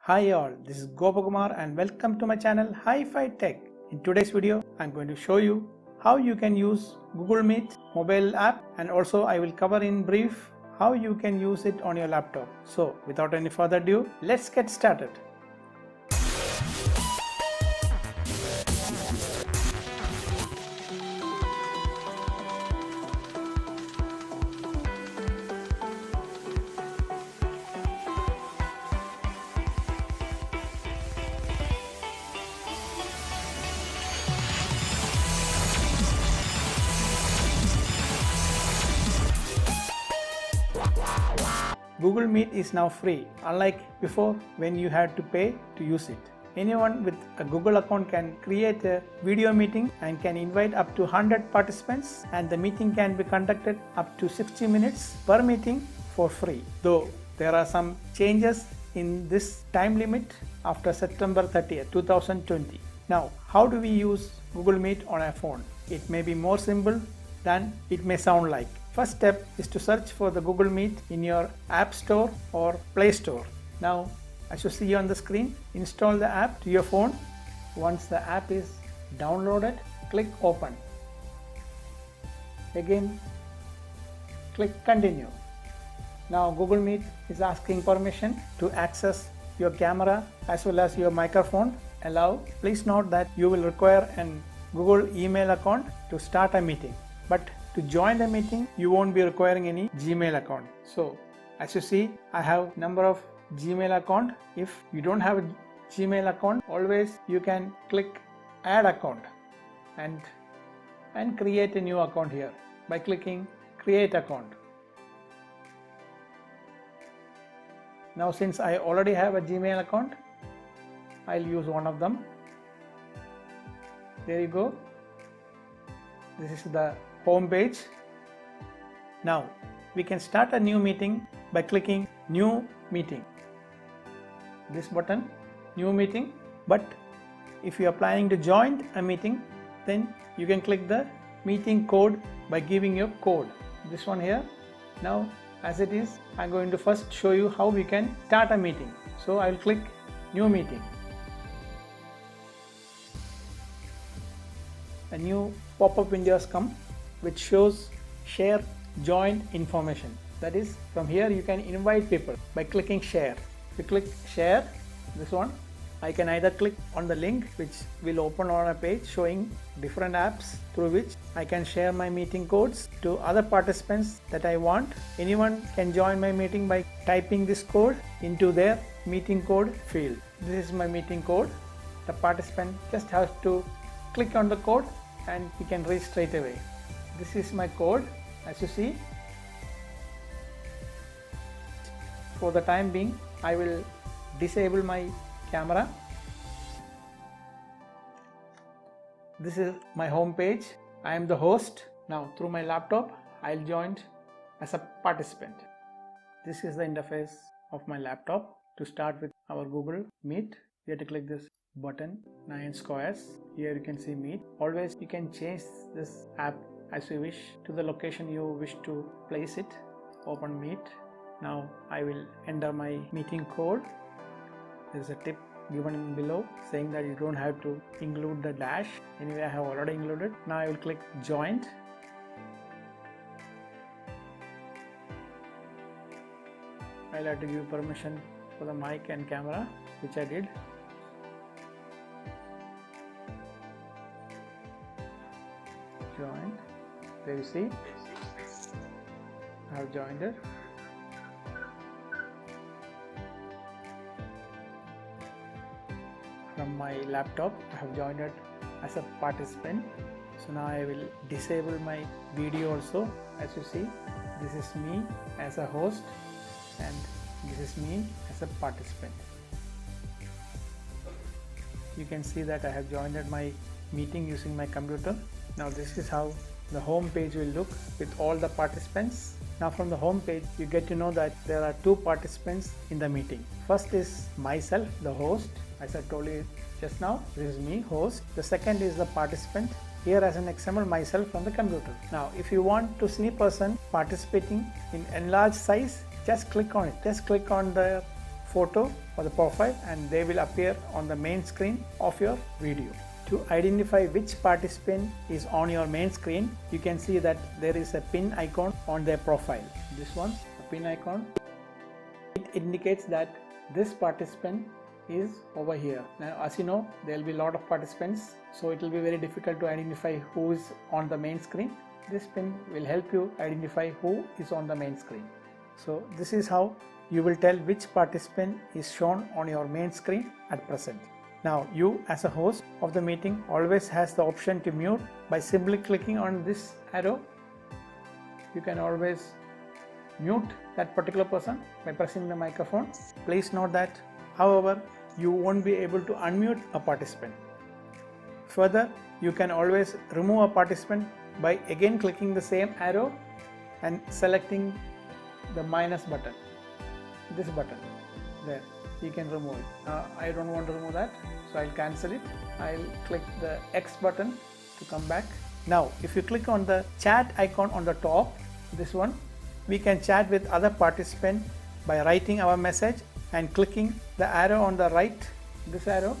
Hi all, this is Gopakumar and welcome to my channel HIGHFIVE TECH. In today's video, I'm going to show you how you can use Google Meet mobile app, and also I will cover in brief how you can use it on your laptop. So without any further ado, let's get started. Google Meet is now free, unlike before when you had to pay to use it. Anyone with a Google account can create a video meeting and can invite up to 100 participants, and the meeting can be conducted up to 60 minutes per meeting for free. Though there are some changes in this time limit after September 30th, 2020. Now, how do we use Google Meet on a phone? It may be more simple than it may sound like. First step is to search for the Google Meet in your App Store or Play Store. Now, as you see on the screen, install the app to your phone. Once the app is downloaded, click Open. Again, click Continue. Now, Google Meet is asking permission to access your camera as well as your microphone. Allow. Please note that you will require an Google email account to start a meeting. But to join the meeting, you won't be requiring any Gmail account. So, as you see, I have number of Gmail account. If you don't have a Gmail account, always you can click Add Account and create a new account here by clicking Create Account. Now, since I already have a Gmail account, I'll use one of them. There you go. This is the home page. Now we can start a new meeting by clicking New Meeting. This button, New Meeting. But if you are planning to join a meeting, then you can click the meeting code by giving your code. This one here. Now, as it is, I'm going to first show you how we can start a meeting. So I'll click New Meeting. A new pop-up window has come which shows share join information. That is, from here you can invite people by clicking share. If you click share, this one, I can either click on the link which will open on a page showing different apps through which I can share my meeting codes to other participants that I want. Anyone can join my meeting by typing this code into their meeting code field. This is my meeting code. The participant just has to click on the code and he can reach straight away. This is my code, as you see. For the time being, I will disable my camera. This is my home page. I am the host. Now through my laptop, I'll join as a participant. This is the interface of my laptop. To start with our Google Meet, you have to click this button, 9 squares. Here you can see Meet. Always you can change this app as you wish to the location you wish to place it. Open Meet. Now I will enter my meeting code. There is a tip given below saying that you don't have to include the dash. Anyway, I have already included. Now I will click Join. I'll have to give permission for the mic and camera, which I did. Join. There you see, I have joined it. From my laptop, I have joined it as a participant. So now I will disable my video also. As you see, this is me as a host and this is me as a participant. You can see that I have joined my meeting using my computer. Now this is how the home page will look with all the participants. Now from the home page, you get to know that there are two participants in the meeting. First is myself, the host. As I told you just now, this is me, host. The second is the participant. Here as an example, myself from the computer. Now if you want to see person participating in enlarged size, just click on it. Just click on the photo or the profile, and they will appear on the main screen of your video. To identify which participant is on your main screen, you can see that there is a pin icon on their profile. This one, a pin icon. It indicates that this participant is over here. Now, as you know, there will be a lot of participants, so it will be very difficult to identify who is on the main screen. This pin will help you identify who is on the main screen. So this is how you will tell which participant is shown on your main screen at present. Now, you as a host of the meeting always has the option to mute by simply clicking on this arrow. You can always mute that particular person by pressing the microphone. Please note that, however, you won't be able to unmute a participant. Further, you can always remove a participant by again clicking the same arrow and selecting the minus button, this button there. You can remove it. I don't want to remove that, so I'll cancel it. I'll click the X button to come back. Now, if you click on the chat icon on the top, this one, we can chat with other participants by writing our message and clicking the arrow on the right, this arrow,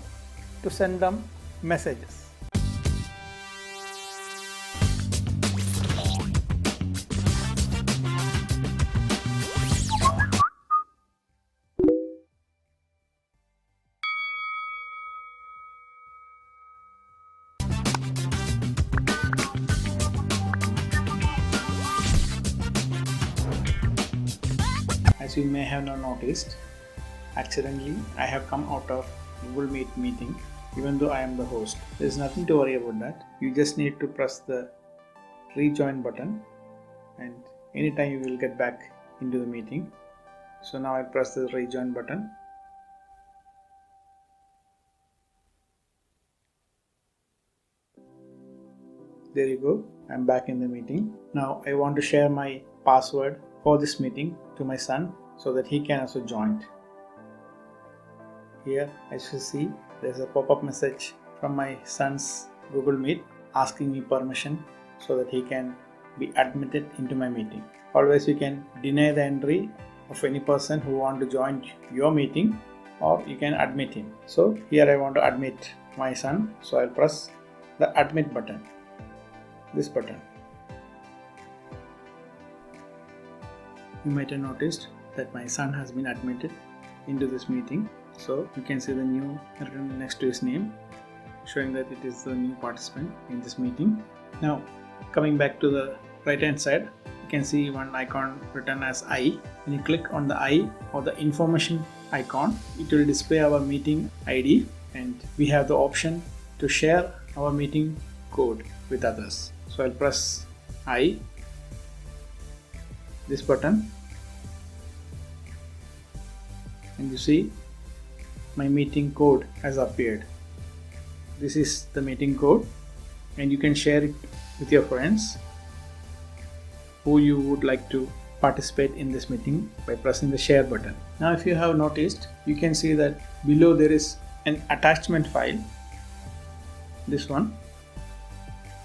to send them messages. As you may have not noticed, accidentally I have come out of Google Meet meeting even though I am the host. There is nothing to worry about that. You just need to press the rejoin button and anytime you will get back into the meeting. So now I press the rejoin button. There you go, I'm back in the meeting. Now I want to share my password for this meeting to my son so that he can also join. Here, as you see, there's a pop-up message from my son's Google Meet asking me permission so that he can be admitted into my meeting. Always you can deny the entry of any person who want to join your meeting, or you can admit him. So here I want to admit my son, so I'll press the admit button, this button. You might have noticed that my son has been admitted into this meeting. So you can see the new written next to his name, showing that it is the new participant in this meeting. Now, coming back to the right hand side, you can see one icon written as I. When you click on the I or the information icon, it will display our meeting ID, and we have the option to share our meeting code with others. So I'll press I, this button, and you see my meeting code has appeared. This is the meeting code, and you can share it with your friends who you would like to participate in this meeting by pressing the share button. Now, if you have noticed, you can see that below there is an attachment file, this one.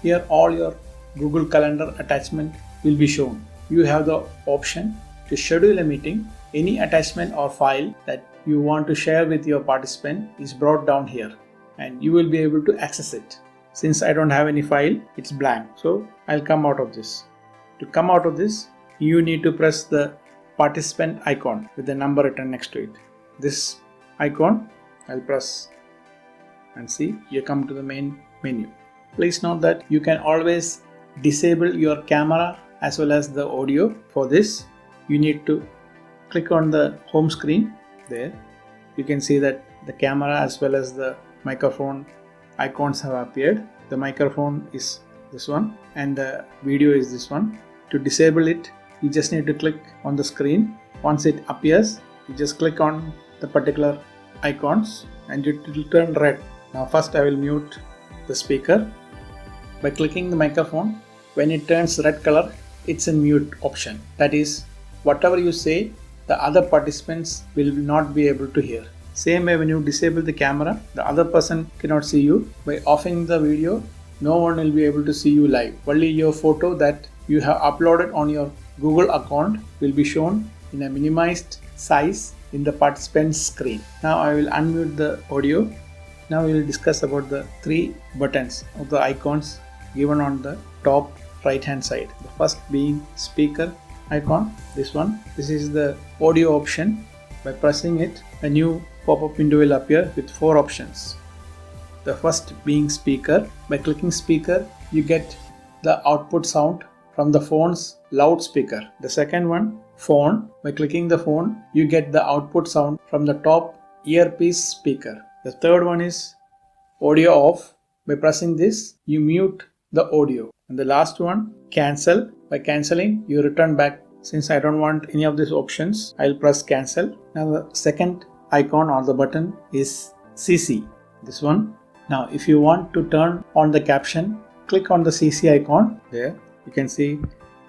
Here all your Google Calendar attachment will be shown. You have the option to schedule a meeting. Any attachment or file that you want to share with your participant is brought down here, and you will be able to access it. Since I don't have any file, it's blank, so I'll come out of this. To come out of this, you need to press the participant icon with the number written next to it. This icon, I'll press, and see, you come to the main menu. Please note that you can always disable your camera as well as the audio. For this, you need to click on the home screen. There you can see that the camera as well as the microphone icons have appeared. The microphone is this one and the video is this one. To disable it, you just need to click on the screen. Once it appears, you just click on the particular icons and it will turn red. Now first I will mute the speaker by clicking the microphone. When it turns red color, it's a mute option. That is, whatever you say, the other participants will not be able to hear. Same way, when you disable the camera, the other person cannot see you. By offing the video, no one will be able to see you live. Only your photo that you have uploaded on your Google account will be shown in a minimized size in the participant's screen. Now I will unmute the audio. Now we will discuss about the 3 buttons of the icons given on the top right hand side. The first being speaker icon, this one. This is the audio option. By pressing it, a new pop-up window will appear with 4 options. The first being speaker. By clicking speaker, you get the output sound from the phone's loudspeaker. The second one, phone. By clicking the phone, you get the output sound from the top earpiece speaker. The third one is audio off. By pressing this, you mute the audio. And the last one, cancel. By cancelling, you return back. Since I don't want any of these options, I'll press cancel. Now the second icon or the button is CC. This one. Now if you want to turn on the caption, click on the CC icon. There you can see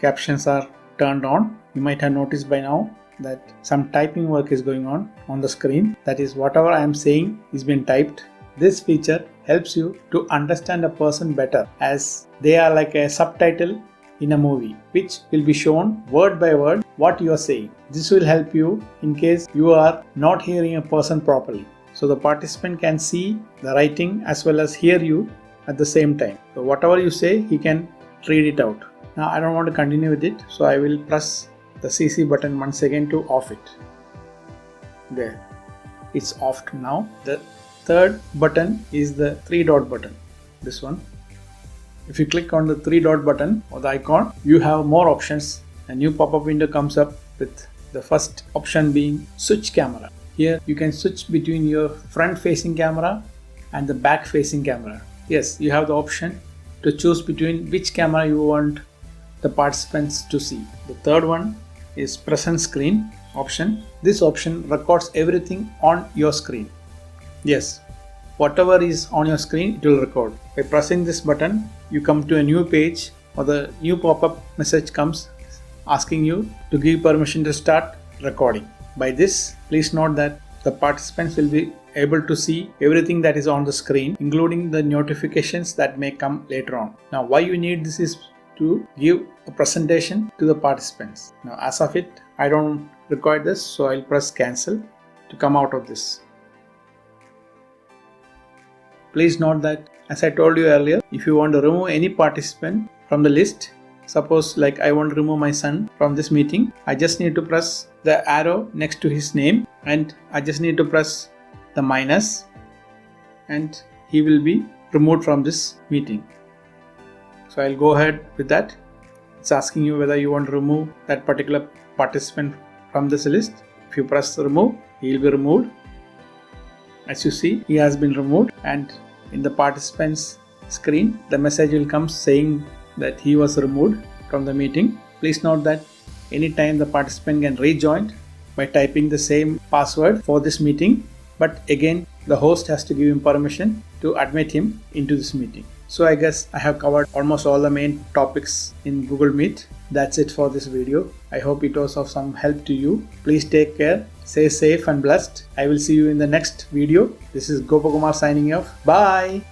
captions are turned on. You might have noticed by now that some typing work is going on the screen. That is, whatever I am saying is being typed. This feature helps you to understand a person better, as they are like a subtitle in a movie, which will be shown word by word what you are saying. This will help you in case you are not hearing a person properly. So the participant can see the writing as well as hear you at the same time. So whatever you say, he can read it out. Now I don't want to continue with it, so I will press the CC button once again to off it. There, it's offed now. The third button is the 3-dot button. This one. If you click on the 3-dot button or the icon, you have more options. A new pop-up window comes up with the first option being switch camera. Here you can switch between your front-facing camera and the back-facing camera. Yes, you have the option to choose between which camera you want the participants to see. The third one is present screen option. This option records everything on your screen. Yes, whatever is on your screen, it will record. By pressing this button, you come to a new page or the new pop-up message comes asking you to give permission to start recording. By this, please note that the participants will be able to see everything that is on the screen, including the notifications that may come later on. Now, why you need this is to give a presentation to the participants. Now, as of it, I don't require this, so I'll press cancel to come out of this. Please note that, as I told you earlier, if you want to remove any participant from the list, suppose like I want to remove my son from this meeting, I just need to press the arrow next to his name and I just need to press the minus and he will be removed from this meeting. So I'll go ahead with that. It's asking you whether you want to remove that particular participant from this list. If you press remove, he will be removed. As you see, he has been removed, and in the participant's screen, the message will come saying that he was removed from the meeting. Please note that anytime the participant can rejoin by typing the same password for this meeting, but again, the host has to give him permission to admit him into this meeting. So I guess I have covered almost all the main topics in Google Meet. That's it for this video. I hope it was of some help to you. Please take care, stay safe and blessed. I will see you in the next video. This is Gopakumar signing off. Bye.